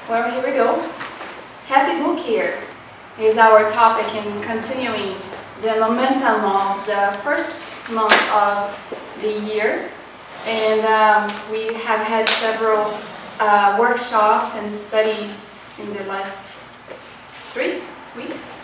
Well, here we go. Happy Book Year is our topic in continuing the momentum of the first month of the year. And we have had several workshops and studies in the last 3 weeks.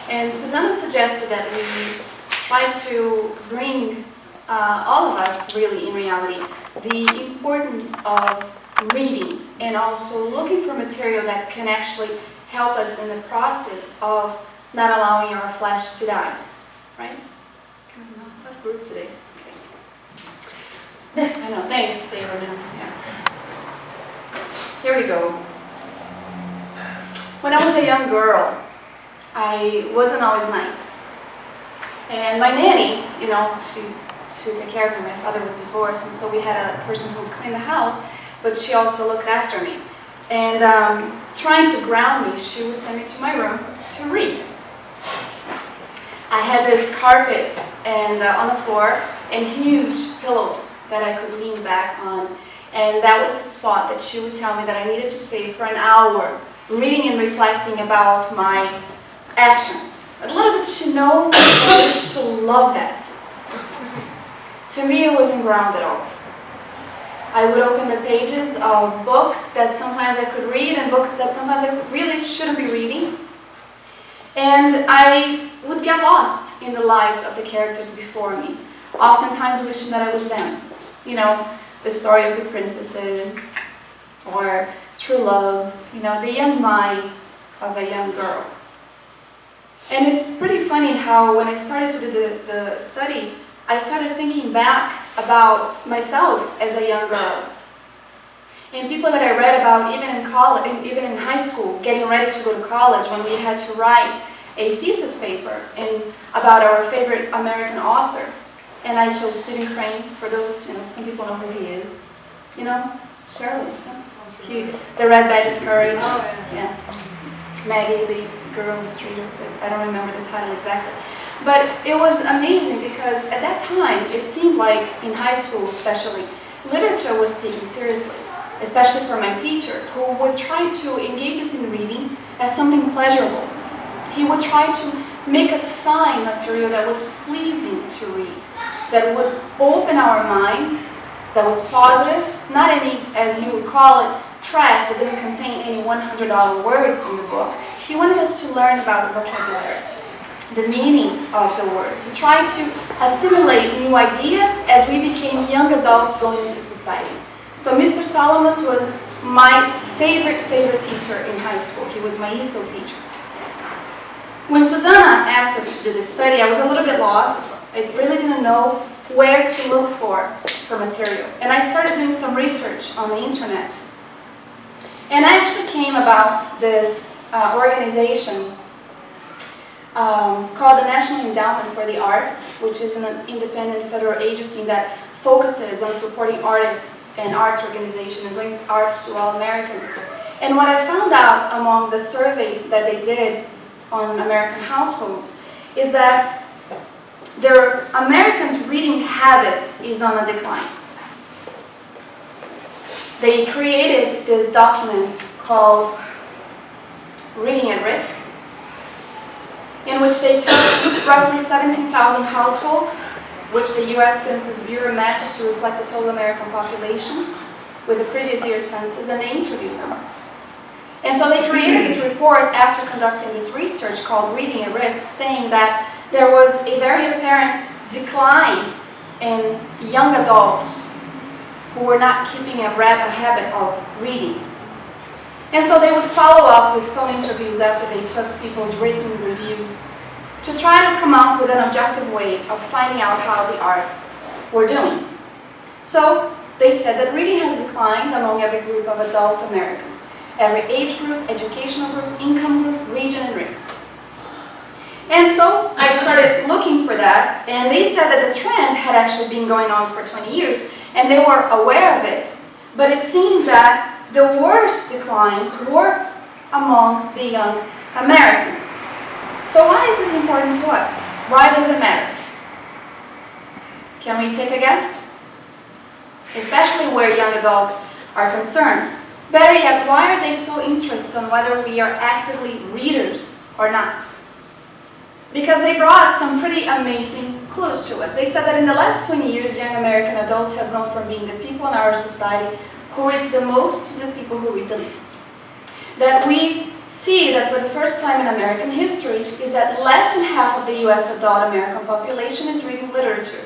And Susanna suggested that we try to bring all of us, really, in reality, the importance of reading and also looking for material that can actually help us in the process of not allowing our flesh to die, right? Kind of a tough group today. Okay. I know, thanks, Sarah. Yeah. Here we go. When I was a young girl, I wasn't always nice. And my nanny, you know, she would take care of me. My father was divorced, and so we had a person who would clean the house, but she also looked after me. And trying to ground me, she would send me to my room to read. I had this carpet and on the floor and huge pillows that I could lean back on. And that was the spot that she would tell me that I needed to stay for an hour, reading and reflecting about my actions. But little did she know I used to love that. To me, it wasn't ground at all. I would open the pages of books that sometimes I could read and books that sometimes I really shouldn't be reading. And I would get lost in the lives of the characters before me, oftentimes wishing that I was them. You know, the story of the princesses, or true love, you know, the young mind of a young girl. And it's pretty funny how when I started to do the study, I started thinking back about myself as a young girl. And people that I read about even in college, even in high school, getting ready to go to college, when we had to write a thesis paper about our favorite American author. And I chose Stephen Crane, for those, you know, some people know who he is. You know, Shirley, the Red Badge of Courage. Oh, yeah. Maggie, the girl in the street, I don't remember the title exactly. But it was amazing because at that time, it seemed like, in high school especially, literature was taken seriously, especially for my teacher, who would try to engage us in reading as something pleasurable. He would try to make us find material that was pleasing to read, that would open our minds, that was positive, not any, as he would call it, trash that didn't contain any $100 words in the book. He wanted us to learn about the vocabulary, the meaning of the words, to try to assimilate new ideas as we became young adults going into society. So Mr. Solomos was my favorite teacher in high school. He was my ESO teacher. When Susanna asked us to do this study, I was a little bit lost. I really didn't know where to look for material. And I started doing some research on the internet. And I actually came about this organization called the National Endowment for the Arts, which is an independent federal agency that focuses on supporting artists and arts organizations and bringing arts to all Americans. And what I found out among the survey that they did on American households is that their Americans' reading habits is on a decline. They created this document called Reading at Risk, in which they took roughly 17,000 households, which the U.S. Census Bureau matches to reflect the total American population with the previous year's census, and they interviewed them. And so they created this report after conducting this research called Reading at Risk, saying that there was a very apparent decline in young adults who were not keeping a habit of reading. And so they would follow up with phone interviews after they took people's written reviews to try to come up with an objective way of finding out how the arts were doing. So they said that reading has declined among every group of adult Americans, every age group, educational group, income group, region, and race. And so I started looking for that, and they said that the trend had actually been going on for 20 years, and they were aware of it, but it seemed that the worst declines were among the young Americans. So why is this important to us? Why does it matter? Can we take a guess? Especially where young adults are concerned. Better yet, why are they so interested in whether we are actively readers or not? Because they brought some pretty amazing clues to us. They said that in the last 20 years, young American adults have gone from being the people in our society who reads the most to the people who read the least. That we see that for the first time in American history is that less than half of the US adult American population is reading literature.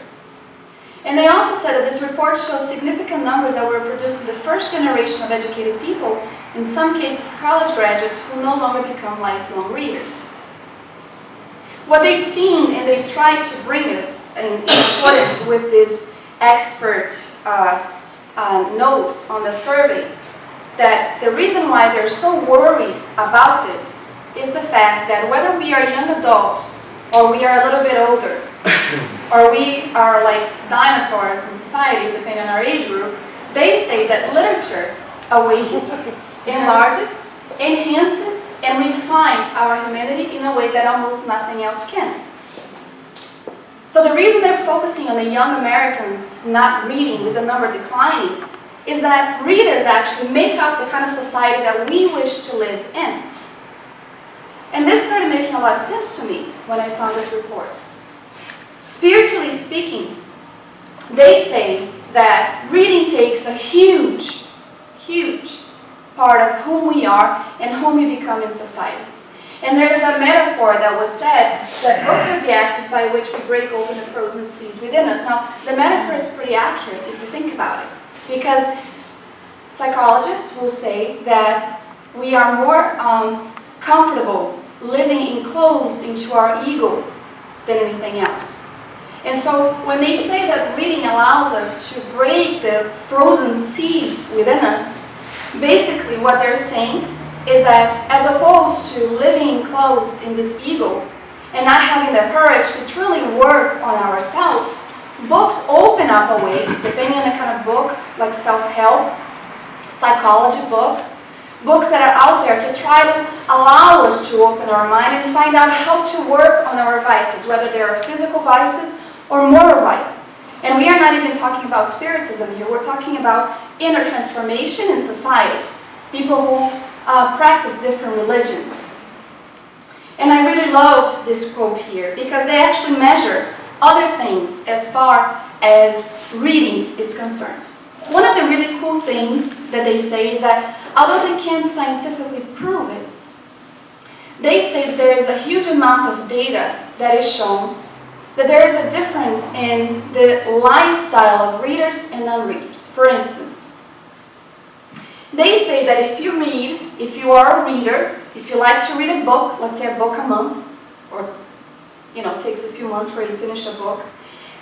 And they also said that this report showed significant numbers that were produced in the first generation of educated people, in some cases college graduates who no longer become lifelong readers. What they've seen, and they've tried to bring us in accordance with this expert notes on the survey, that the reason why they're so worried about this is the fact that whether we are young adults or we are a little bit older, or we are like dinosaurs in society, depending on our age group, they say that literature awakens, enlarges, enhances, and refines our humanity in a way that almost nothing else can. So the reason they're focusing on the young Americans not reading with the number declining is that readers actually make up the kind of society that we wish to live in. And this started making a lot of sense to me when I found this report. Spiritually speaking, they say that reading takes a huge, huge part of whom we are and whom we become in society. And there's a metaphor that was said that books are the axis by which we break open the frozen seas within us. Now, the metaphor is pretty accurate if you think about it, because psychologists will say that we are more comfortable living enclosed into our ego than anything else. And so when they say that reading allows us to break the frozen seas within us, basically what they're saying is that as opposed to living enclosed in this ego and not having the courage to truly work on ourselves, books open up a way, depending on the kind of books, like self-help, psychology books, books that are out there to try to allow us to open our mind and find out how to work on our vices, whether they are physical vices or moral vices. And we are not even talking about Spiritism here, we're talking about inner transformation in society, people who practice different religions. And I really loved this quote here because they actually measure other things as far as reading is concerned. One of the really cool things that they say is that although they can't scientifically prove it, they say that there is a huge amount of data that is shown that there is a difference in the lifestyle of readers and non-readers. For instance, they say that if you read, if you are a reader, if you like to read a book, let's say a book a month, or it takes a few months for you to finish a book,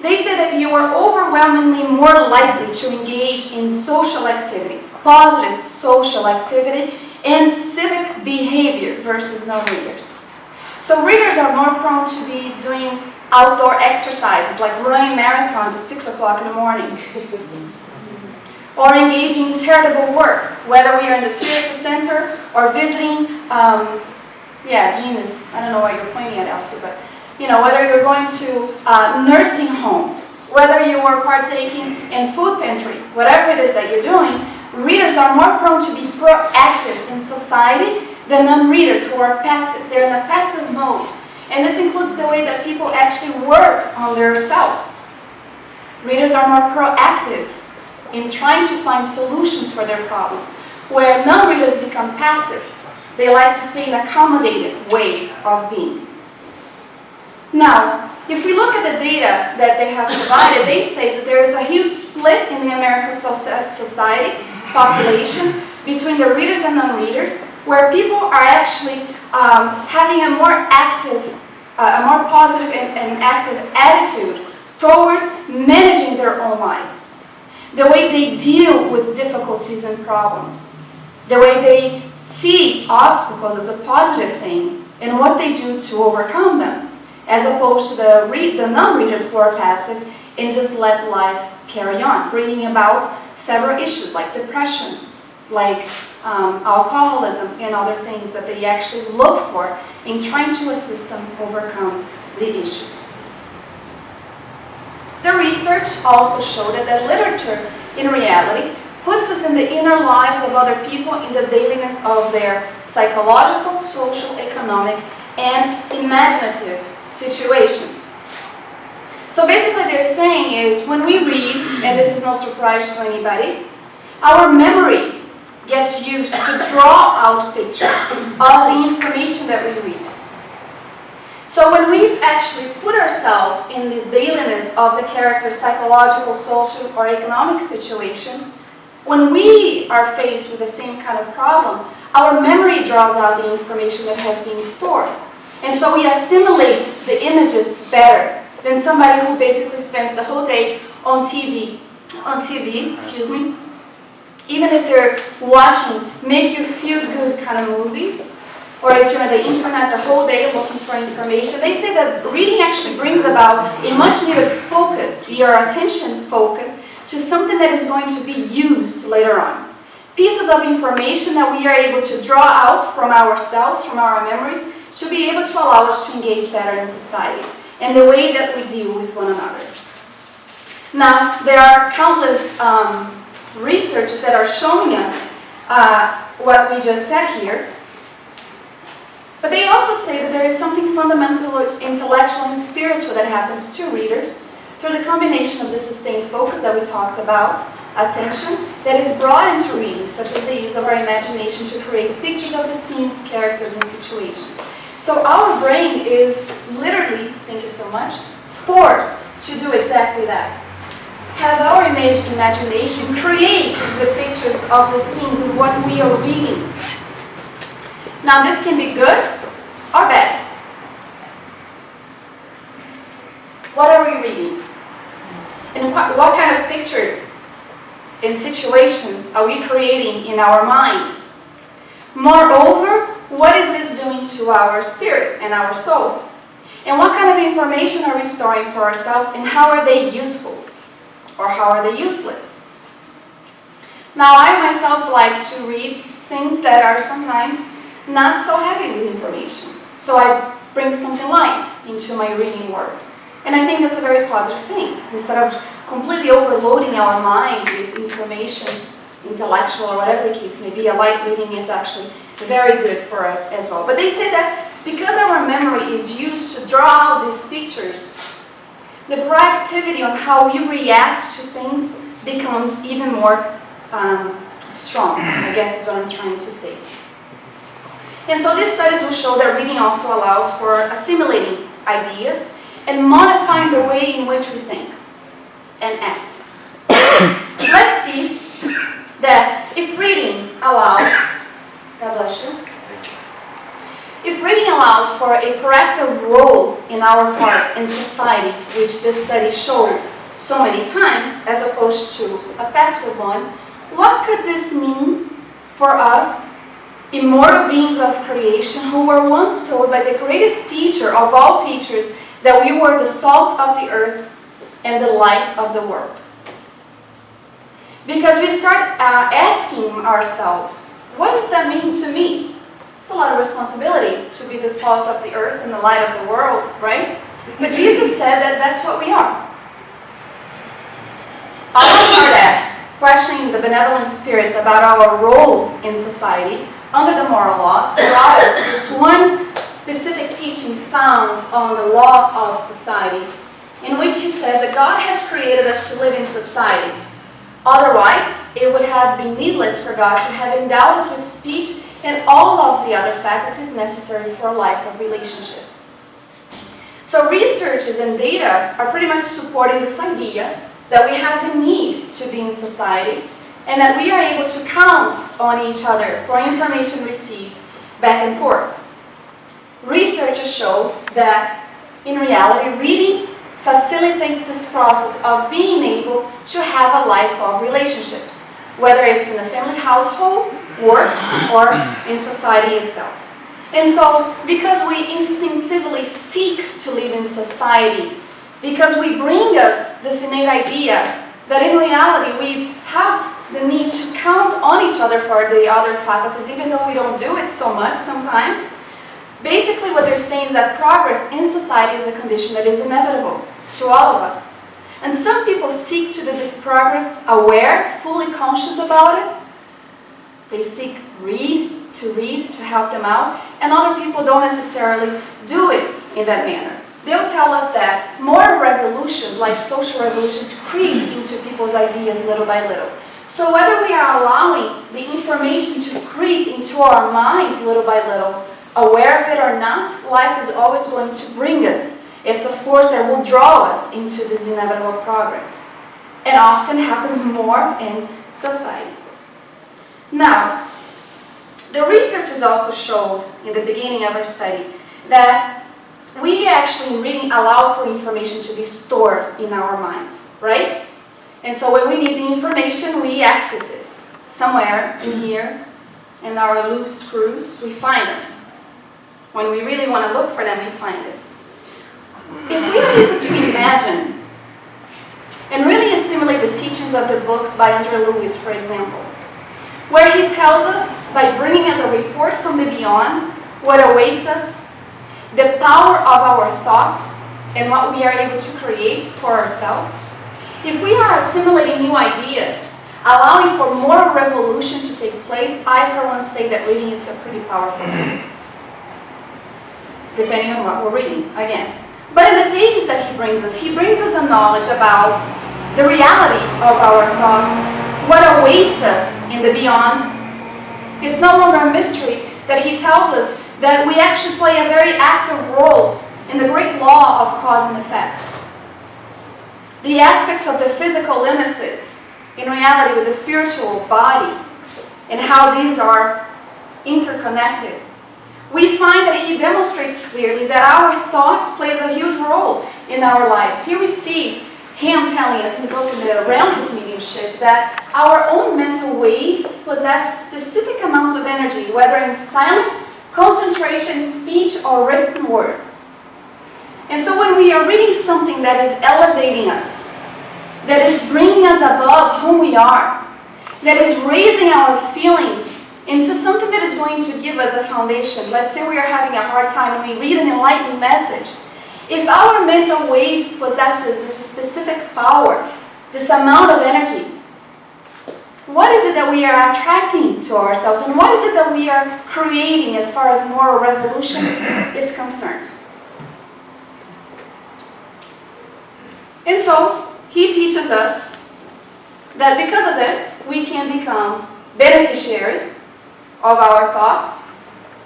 they say that you are overwhelmingly more likely to engage in social activity, positive social activity, and civic behavior versus non-readers. So readers are more prone to be doing outdoor exercises, like running marathons at 6 o'clock in the morning, or engaging in charitable work, whether we are in the Spiritism Center or visiting, Genius, I don't know why you're pointing at Elsie, but whether you're going to nursing homes, whether you are partaking in food pantry, whatever it is that you're doing, readers are more prone to be proactive in society than non-readers who are passive. They're in a passive mode. And this includes the way that people actually work on themselves. Readers are more proactive in trying to find solutions for their problems, where non-readers become passive. They like to stay in an accommodative way of being. Now, if we look at the data that they have provided, they say that there is a huge split in the American society, population, between the readers and non-readers, where people are actually having a more active, a more positive and active attitude towards managing their own lives. The way they deal with difficulties and problems. The way they see obstacles as a positive thing and what they do to overcome them. As opposed to the non-readers who are passive and just let life carry on, bringing about several issues like depression, like alcoholism, and other things that they actually look for in trying to assist them overcome the issues. The research also showed that literature, in reality, puts us in the inner lives of other people in the dailiness of their psychological, social, economic, and imaginative situations. So basically they're saying is, when we read, and this is no surprise to anybody, our memory gets used to draw out pictures of the information that we read. So when we actually put ourselves in the dailiness of the character's psychological, social, or economic situation, when we are faced with the same kind of problem, our memory draws out the information that has been stored. And so we assimilate the images better than somebody who basically spends the whole day on TV, even if they're watching make you feel good kind of movies, or if you're on the internet the whole day looking for information. They say that reading actually brings about a much needed focus, your attention focus, to something that is going to be used later on. Pieces of information that we are able to draw out from ourselves, from our memories, to be able to allow us to engage better in society and the way that we deal with one another. Now, there are countless researches that are showing us what we just said here. But they also say that there is something fundamental, intellectual, and spiritual that happens to readers through the combination of the sustained focus that we talked about, attention, that is brought into reading, such as the use of our imagination to create pictures of the scenes, characters, and situations. So our brain is literally, thank you so much, forced to do exactly that. Have our imagination create the pictures of the scenes of what we are reading. Now this can be good or bad. What are we reading? And what kind of pictures and situations are we creating in our mind? Moreover, what is this doing to our spirit and our soul? And what kind of information are we storing for ourselves, and how are they useful? Or how are they useless? Now, I myself like to read things that are sometimes not so heavy with information. So I bring something light into my reading world. And I think that's a very positive thing. Instead of completely overloading our mind with information, intellectual or whatever the case may be, a light reading is actually very good for us as well. But they say that because our memory is used to draw out these pictures, the proactivity on how we react to things becomes even more strong, I guess is what I'm trying to say. And so these studies will show that reading also allows for assimilating ideas and modifying the way in which we think and act. Let's see that if reading allows, God bless you, if reading allows for a proactive role in our part in society, which this study showed so many times, as opposed to a passive one, what could this mean for us, immortal beings of creation, who were once told by the greatest teacher of all teachers that we were the salt of the earth and the light of the world? Because we start asking ourselves, what does that mean to me? It's a lot of responsibility to be the salt of the earth and the light of the world, right? But Jesus said that that's what we are. Allan Kardec, questioning the benevolent spirits about our role in society under the moral laws, brought us this one specific teaching found on the law of society, in which he says that God has created us to live in society. Otherwise, it would have been needless for God to have endowed us with speech and all of the other faculties necessary for a life of relationship. So researches and data are pretty much supporting this idea that we have the need to be in society and that we are able to count on each other for information received back and forth. Research shows that, in reality, reading facilitates this process of being able to have a life of relationships, whether it's in the family household, work, or in society itself. And so, because we instinctively seek to live in society, because we bring us this innate idea that in reality we have the need to count on each other for the other faculties, even though we don't do it so much sometimes, basically what they're saying is that progress in society is a condition that is inevitable to all of us. And some people seek to do this progress aware, fully conscious about it. They seek read to help them out. And other people don't necessarily do it in that manner. They'll tell us that moral revolutions, like social revolutions, creep into people's ideas little by little. So whether we are allowing the information to creep into our minds little by little, aware of it or not, life is always going to bring us. It's a force that will draw us into this inevitable progress. It often happens more in society. Now, the research has also showed in the beginning of our study that we actually in reading allow for information to be stored in our minds, right? And so when we need the information, we access it. Somewhere in here, in our loose screws, we find them. When we really want to look for them, we find it. If we are able to imagine and really assimilate the teachings of the books by Andreia, for example, where he tells us, by bringing us a report from the beyond, what awaits us, the power of our thoughts, and what we are able to create for ourselves. If we are assimilating new ideas, allowing for moral revolution to take place, I for one say that reading is a pretty powerful tool. Depending on what we're reading, again. But in the pages that he brings us a knowledge about the reality of our thoughts, what awaits us in the beyond. It's no longer a mystery that he tells us that we actually play a very active role in the great law of cause and effect. The aspects of the physical illnesses, in reality with the spiritual body, and how these are interconnected. We find that he demonstrates clearly that our thoughts plays a huge role in our lives. Here we see him telling us in the book, in the realms of mediumship, that our own mental waves possess specific amounts of energy, whether in silent concentration, speech, or written words. And so when we are reading something that is elevating us, that is bringing us above who we are, that is raising our feelings into something that is going to give us a foundation. Let's say we are having a hard time and we read an enlightening message. If our mental waves possesses this specific power, this amount of energy, what is it that we are attracting to ourselves, and what is it that we are creating as far as moral revolution is concerned? And so, he teaches us that because of this, we can become beneficiaries of our thoughts,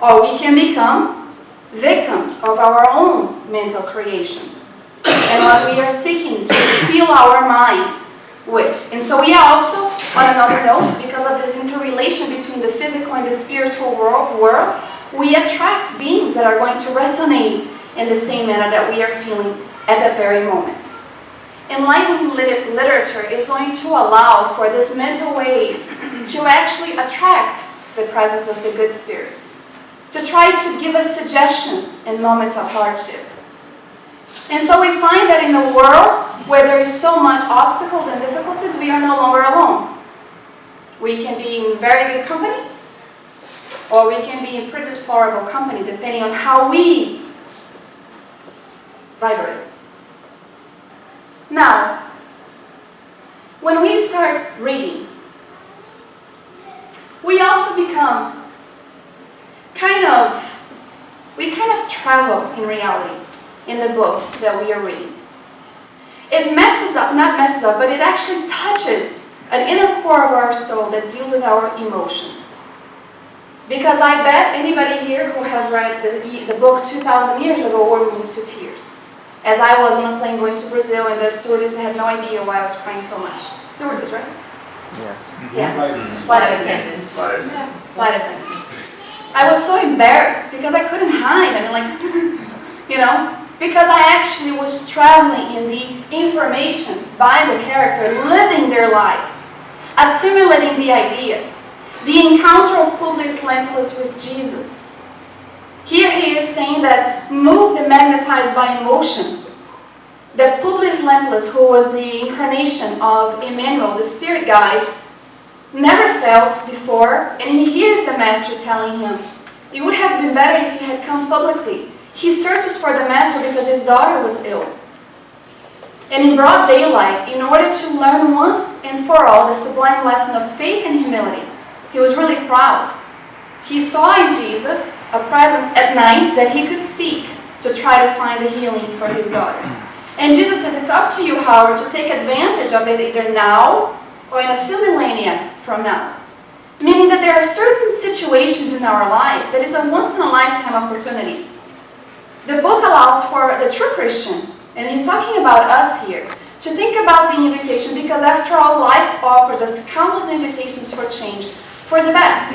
or we can become victims of our own mental creations and what we are seeking to fill our minds with. And so we are also, on another note, because of this interrelation between the physical and the spiritual world, we attract beings that are going to resonate in the same manner that we are feeling at that very moment. Enlightening literature is going to allow for this mental wave to actually attract the presence of the good spirits, to try to give us suggestions in moments of hardship. And so we find that in a world where there is so much obstacles and difficulties, we are no longer alone. We can be in very good company, or we can be in pretty deplorable company, depending on how we vibrate. Now, when we start reading, we also become we kind of travel in reality in the book that we are reading. It not messes up, but it actually touches an inner core of our soul that deals with our emotions. Because I bet anybody here who have read the book 2,000 years ago were moved to tears. As I was on a plane going to Brazil, and the stewardess had no idea why I was crying so much. Stewardess, right? Yes. Yeah. Flight attendants. Yeah. Flight attendants. I was so embarrassed because I couldn't hide. I mean, because I actually was traveling in the information by the character, living their lives, assimilating the ideas, the encounter of Publius Lentulus with Jesus. Here he is saying that, moved and magnetized by emotion, that Publius Lentulus, who was the incarnation of Emmanuel, the spirit guide, never felt before, and he hears the master telling him, it would have been better if you had come publicly. He searches for the master because his daughter was ill. and in broad daylight in order to learn once and for all the sublime lesson of faith and humility. He was really proud. He saw in Jesus a presence at night that he could seek to try to find a healing for his daughter. And Jesus says, it's up to you, however, to take advantage of it either now or in a few millennia from now. Meaning that there are certain situations in our life that is a once-in-a-lifetime opportunity. The book allows for the true Christian, and he's talking about us here, to think about the invitation, because after all, life offers us countless invitations for change, for the best.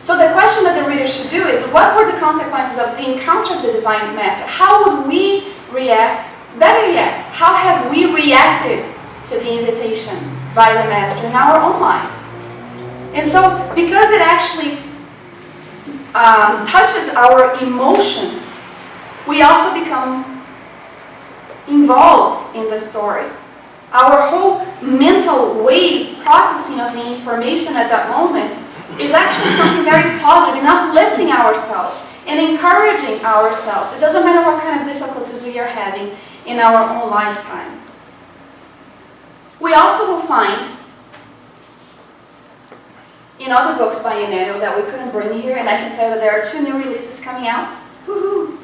So the question that the reader should do is, what were the consequences of the encounter of the Divine Master? How would we react? Better yet, how have we reacted to the invitation by the Master in our own lives? And so, because it actually touches our emotions, we also become involved in the story. Our whole mental wave processing of the information at that moment is actually something very positive in uplifting ourselves and encouraging ourselves. It doesn't matter what kind of difficulties we are having in our own lifetime. We also will find in other books by Emmanuel that we couldn't bring here, and I can tell you that there are 2 new releases coming out. Woohoo!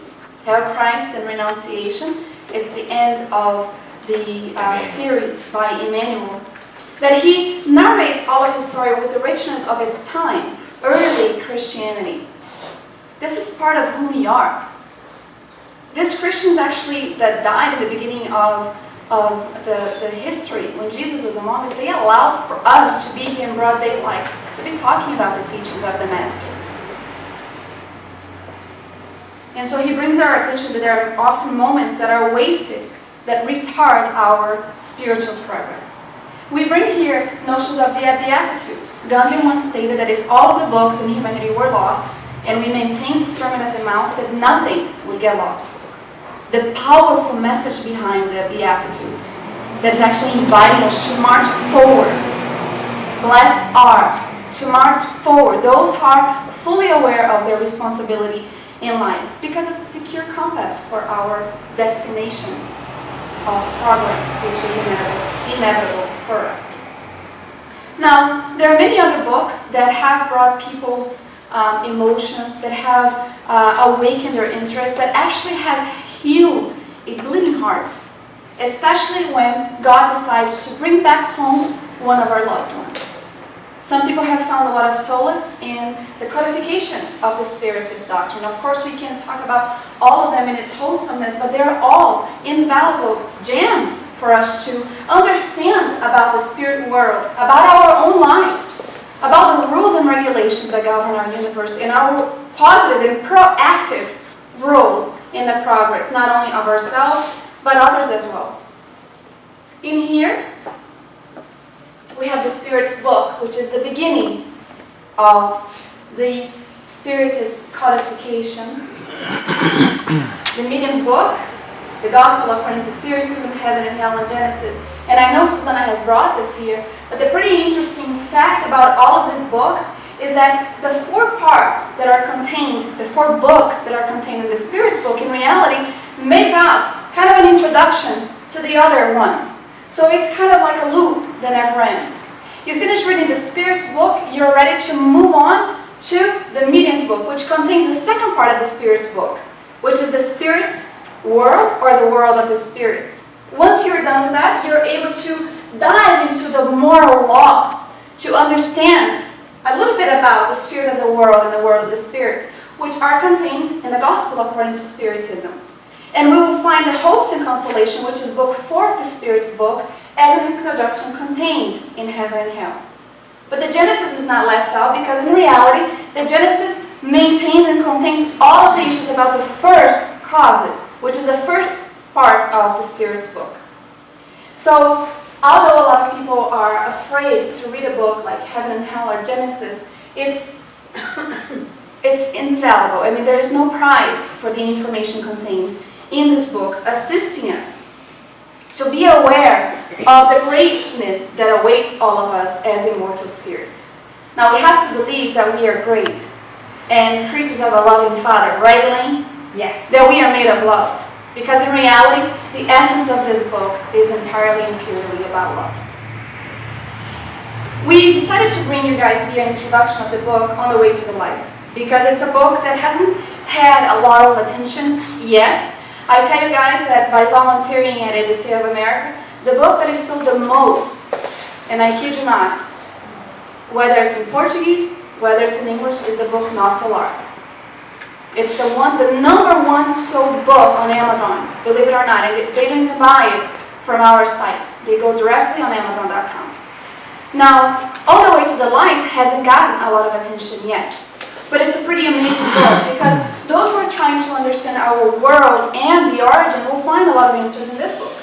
Hell, Christ and Renunciation. It's the end of the series by Emmanuel, that he narrates all of his story with the richness of its time, early Christianity. This is part of who we are. These Christians actually that died in the beginning of the history, when Jesus was among us, they allowed for us to be here in broad daylight, to be talking about the teachings of the Master. And so he brings our attention that there are often moments that are wasted, that retard our spiritual progress. We bring here notions of the Beatitudes. Gandhi once stated that if all of the books in humanity were lost, and we maintained the Sermon of the Mount, that nothing would get lost. The powerful message behind the Beatitudes that's actually inviting us to march forward. Blessed are to march forward those who are fully aware of their responsibility in life, because it's a secure compass for our destination of progress, which is inevitable for us. Now, there are many other books that have brought people's emotions, that have awakened their interest, that actually has healed a bleeding heart, especially when God decides to bring back home one of our loved ones. Some people have found a lot of solace in the codification of the Spiritist doctrine. Of course, we can't talk about all of them in its wholesomeness, but they're all invaluable gems for us to understand about the spirit world, about our own lives, about the rules and regulations that govern our universe, and our positive and proactive role in the progress, not only of ourselves, but others as well. In here, we have the Spirit's book, which is the beginning of the Spiritist codification. The Medium's book, the Gospel according to Spiritism, Heaven and Hell, and Genesis. And I know Susanna has brought this here, but the pretty interesting fact about all of these books is that the 4 parts that are contained, the 4 books that are contained in the Spirit's book, in reality, make up kind of an introduction to the other ones. So it's kind of like a loop that never ends. You finish reading the Spirit's book, you're ready to move on to the Medium's book, which contains the second part of the Spirit's book, which is the Spirit's world, or the world of the spirits. Once you're done with that, you're able to dive into the moral laws, to understand a little bit about the spirit of the world and the world of the spirits, which are contained in the Gospel according to Spiritism. And we will find the hopes and consolation, which is book 4 of the Spirit's book, as an introduction contained in Heaven and Hell. But the Genesis is not left out, because in reality, the Genesis maintains and contains all of the issues about the first causes, which is the first part of the Spirit's book. So, although a lot of people are afraid to read a book like Heaven and Hell or Genesis, it's invaluable. I mean, there is no price for the information contained in these books, assisting us to be aware of the greatness that awaits all of us as immortal spirits. Now, we have to believe that we are great and creatures of a loving Father, right, Elaine? Yes. That we are made of love. Because in reality, the essence of this book is entirely and purely about love. We decided to bring you guys here an introduction of the book, On the Way to the Light, because it's a book that hasn't had a lot of attention yet. I tell you guys that by volunteering at ADC of America, the book that is sold the most, and I kid you not, whether it's in Portuguese, whether it's in English, is the book Nosso Lar. It's the number one sold book on Amazon, believe it or not, and they don't even buy it from our site. They go directly on Amazon.com. Now, All the Way to the Light hasn't gotten a lot of attention yet, but it's a pretty amazing book because those who are trying to understand our world and the origin will find a lot of answers in this book.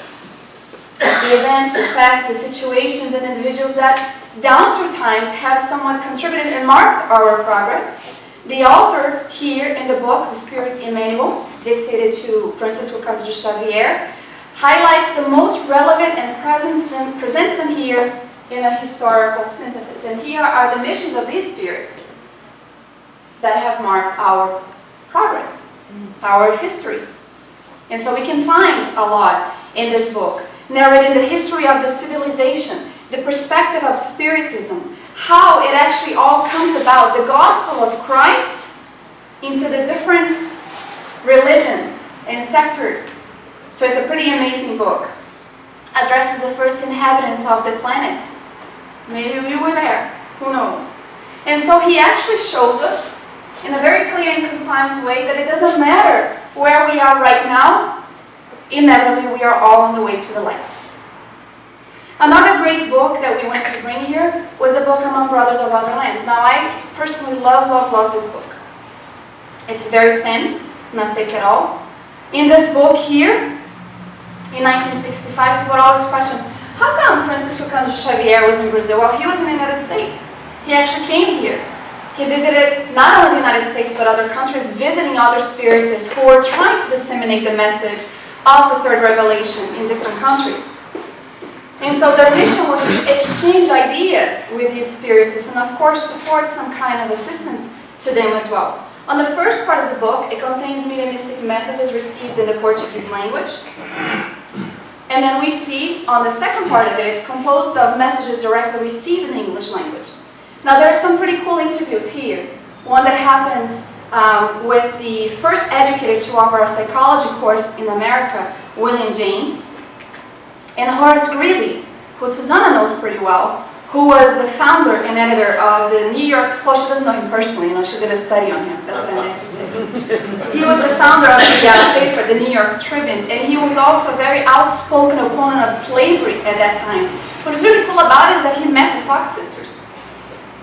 The events, the facts, the situations, and individuals that down through times have somewhat contributed and marked our progress. The author here in the book, The Spirit Emmanuel, dictated to Francisco Cândido Xavier, highlights the most relevant and presents them here in a historical synthesis. And here are the missions of these spirits that have marked our progress, our history. And so we can find a lot in this book, narrating the history of the civilization, the perspective of Spiritism, how it actually all comes about, the gospel of Christ into the different religions and sectors. So it's a pretty amazing book. Addresses the first inhabitants of the planet. Maybe we were there, who knows? And so he actually shows us in a very clear and concise way that it doesn't matter where we are right now, inevitably we are all on the way to the light. Another great book that we wanted to bring here was the book Among Brothers of Other Lands. Now I personally love this book. It's very thin, it's not thick at all. In this book here, in 1965, people would always question, how come Francisco Cândido Xavier was in Brazil? Well, he was in the United States. He actually came here. He visited not only the United States, but other countries, visiting other spiritists who were trying to disseminate the message of the third revelation in different countries. And so their mission was to exchange ideas with these spiritists and of course support some kind of assistance to them as well. On the first part of the book, it contains mediumistic messages received in the Portuguese language. And then we see on the second part of it, composed of messages directly received in the English language. Now there are some pretty cool interviews here. One that happens with the first educator to offer a psychology course in America, William James, and Horace Greeley, who Susanna knows pretty well, who was the founder and editor of the New York, well, she doesn't know him personally, she did a study on him, that's what I meant to say. He was the founder of the paper, the New York Tribune, and he was also a very outspoken opponent of slavery at that time. What was really cool about it is that he met the Fox sisters,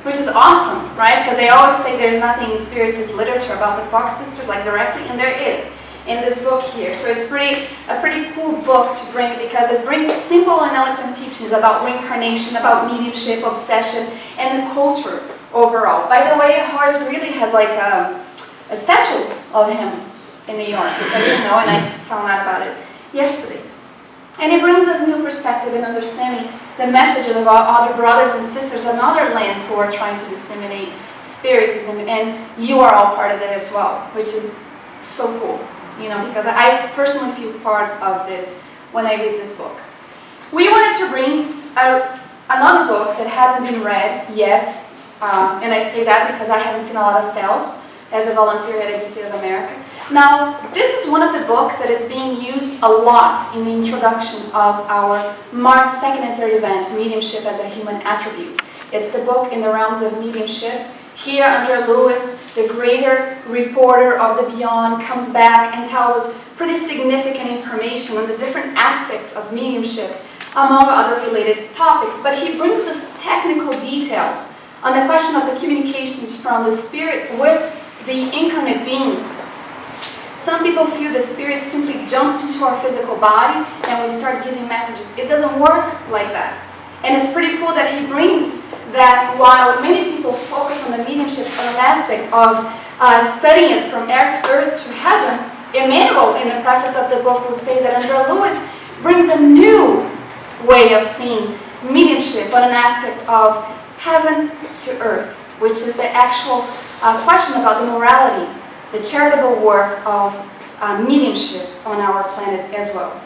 which is awesome, right? Because they always say there's nothing in Spiritist literature about the Fox sisters, like directly, and there is in this book here. So it's a pretty cool book to bring because it brings simple and eloquent teachings about reincarnation, about mediumship, obsession, and the culture overall. By the way, Horace really has like a statue of him in New York, which I didn't know, and I found out about it yesterday. And it brings us new perspective and understanding the messages of our other brothers and sisters on other lands who are trying to disseminate Spiritism, and you are all part of it as well, which is so cool. Because I personally feel part of this when I read this book. We wanted to bring another book that hasn't been read yet, and I say that because I haven't seen a lot of sales as a volunteer at ADC of America. Now, this is one of the books that is being used a lot in the introduction of our March 2nd and 3rd event, Mediumship as a Human Attribute. It's the book In the Realms of Mediumship. Here, Andreia Lewis, the greater reporter of the beyond, comes back and tells us pretty significant information on the different aspects of mediumship, among other related topics. But he brings us technical details on the question of the communications from the spirit with the incarnate beings. Some people feel the spirit simply jumps into our physical body and we start giving messages. It doesn't work like that. And it's pretty cool that he brings that while many people focus on the mediumship on an aspect of studying it from earth to heaven, Emmanuel in the preface of the book will say that Andreia Lewis brings a new way of seeing mediumship on an aspect of heaven to earth, which is the actual question about the morality, the charitable work of mediumship on our planet as well.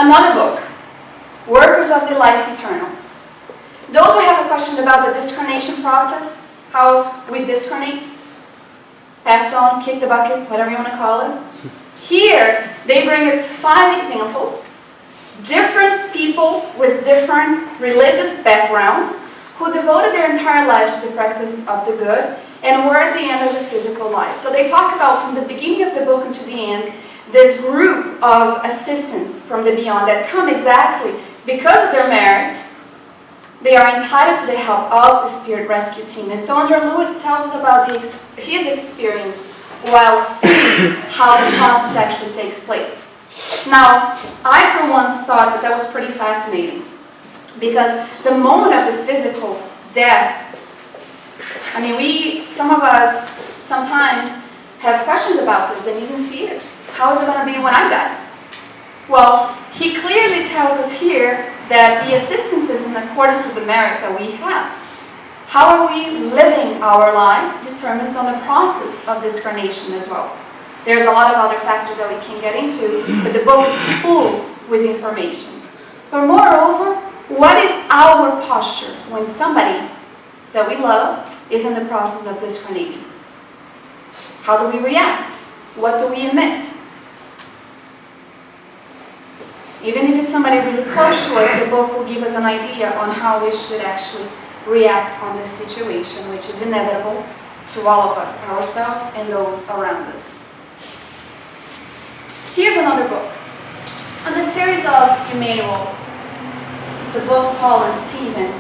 Another book, Workers of the Life Eternal. Those who have a question about the discarnation process, how we discarnate, passed on, kick the bucket, whatever you want to call it. Here, they bring us 5 examples, different people with different religious background who devoted their entire lives to the practice of the good and were at the end of the physical life. So they talk about, from the beginning of the book until the end, this group of assistants from the beyond that come exactly because of their merit. They are entitled to the help of the Spirit Rescue Team. And so Andreia Lewis tells us about his experience while seeing how the process actually takes place. Now, I for once thought that was pretty fascinating, because the moment of the physical death, I mean, some of us sometimes have questions about this and even fears. How is it going to be when I die? Well, he clearly tells us here that the assistance is in accordance with the merit that we have. How are we living our lives determines on the process of discarnation as well. There's a lot of other factors that we can get into, but the book is full with information. But moreover, what is our posture when somebody that we love is in the process of discarnating? How do we react? What do we emit? Even if it's somebody really close to us, the book will give us an idea on how we should actually react on this situation, which is inevitable to all of us, ourselves and those around us. Here's another book. On the series of Emmanuel, the book Paul and Stephen,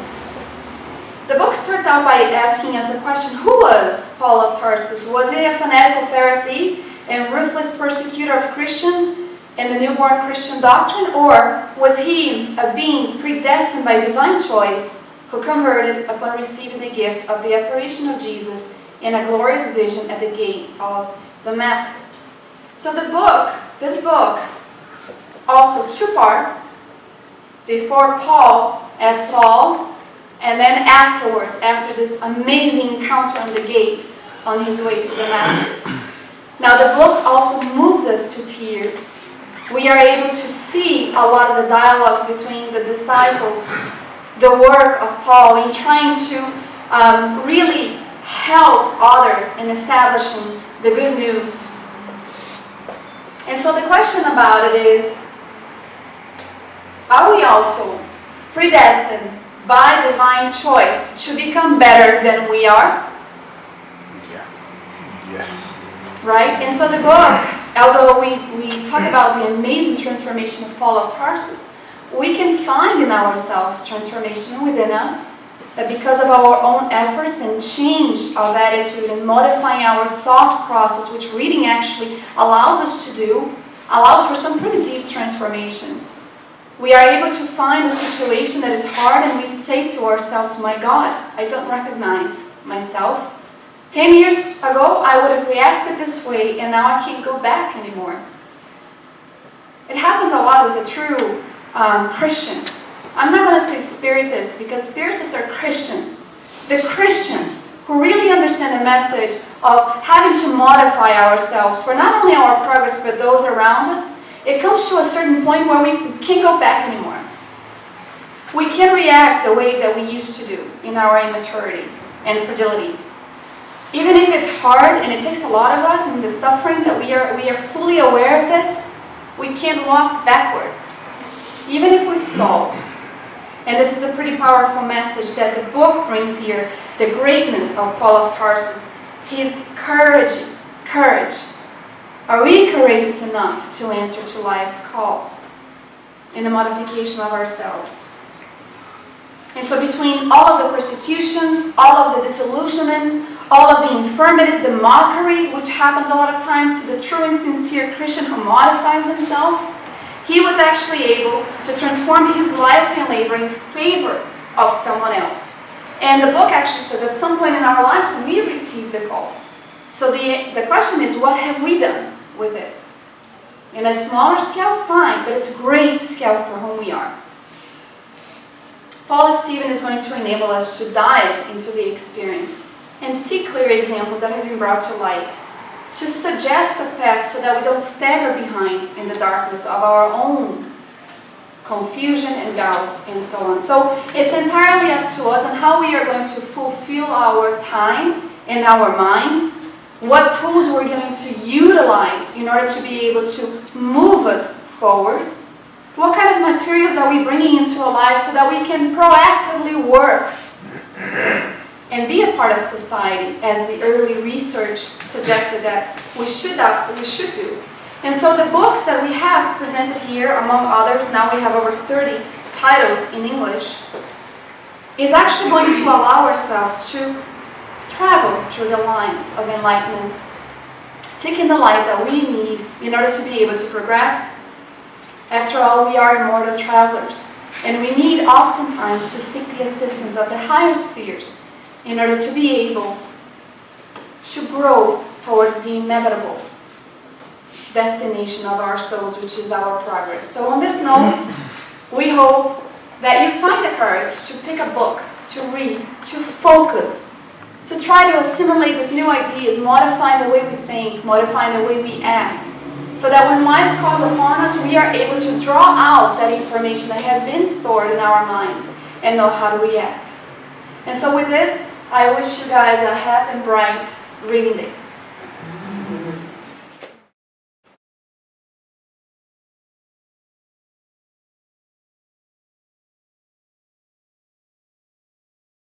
the book starts out by asking us a question. Who was Paul of Tarsus? Was he a fanatical Pharisee and ruthless persecutor of Christians and the newborn Christian doctrine? Or was he a being predestined by divine choice who converted upon receiving the gift of the apparition of Jesus in a glorious vision at the gates of Damascus? So this book, also 2 parts, before Paul as Saul, and then afterwards, after this amazing encounter on the gate on his way to Damascus. Now the book also moves us to tears. We are able to see a lot of the dialogues between the disciples, the work of Paul in trying to really help others in establishing the good news. And so the question about it is, are we also predestined by divine choice to become better than we are? Yes. Yes. Right? And so the book, although we talk about the amazing transformation of Paul of Tarsus, we can find in ourselves transformation within us, that because of our own efforts and change of attitude and modifying our thought process, which reading actually allows us to do, allows for some pretty deep transformations. We are able to find a situation that is hard and we say to ourselves, my God, I don't recognize myself. 10 years ago, I would have reacted this way and now I can't go back anymore. It happens a lot with a true Christian. I'm not going to say Spiritists, because Spiritists are Christians. The Christians who really understand the message of having to modify ourselves for not only our progress but those around us, it comes to a certain point where we can't go back anymore. We can't react the way that we used to do in our immaturity and fragility. Even if it's hard and it takes a lot of us and the suffering that we are fully aware of this, we can't walk backwards. Even if we stall. And this is a pretty powerful message that the book brings here, the greatness of Paul of Tarsus, his courage. Are we courageous enough to answer to life's calls in the modification of ourselves? And so between all of the persecutions, all of the disillusionments, all of the infirmities, the mockery, which happens a lot of time to the true and sincere Christian who modifies himself, he was actually able to transform his life and labor in favor of someone else. And the book actually says at some point in our lives, we received the call. So the question is, what have we done with it? In a smaller scale, fine, but it's a great scale for whom we are. Paul and Stephen is going to enable us to dive into the experience and see clear examples that have been brought to light, to suggest a path so that we don't stagger behind in the darkness of our own confusion and doubts, and so on. So it's entirely up to us on how we are going to fulfill our time and our minds, what tools we're going to utilize in order to be able to move us forward, what kind of materials are we bringing into our lives so that we can proactively work and be a part of society, as the early research suggested that we should do. And so the books that we have presented here, among others, now we have over 30 titles in English, is actually going to allow ourselves to travel through the lines of enlightenment, seeking the light that we need in order to be able to progress. After all, we are immortal travelers, and we need oftentimes to seek the assistance of the higher spheres in order to be able to grow towards the inevitable destination of our souls, which is our progress. So on this note, we hope that you find the courage to pick a book, to read, to focus, to try to assimilate these new ideas, modifying the way we think, modifying the way we act, so that when life calls upon us, we are able to draw out that information that has been stored in our minds and know how to react. And so with this, I wish you guys a happy and bright reading day.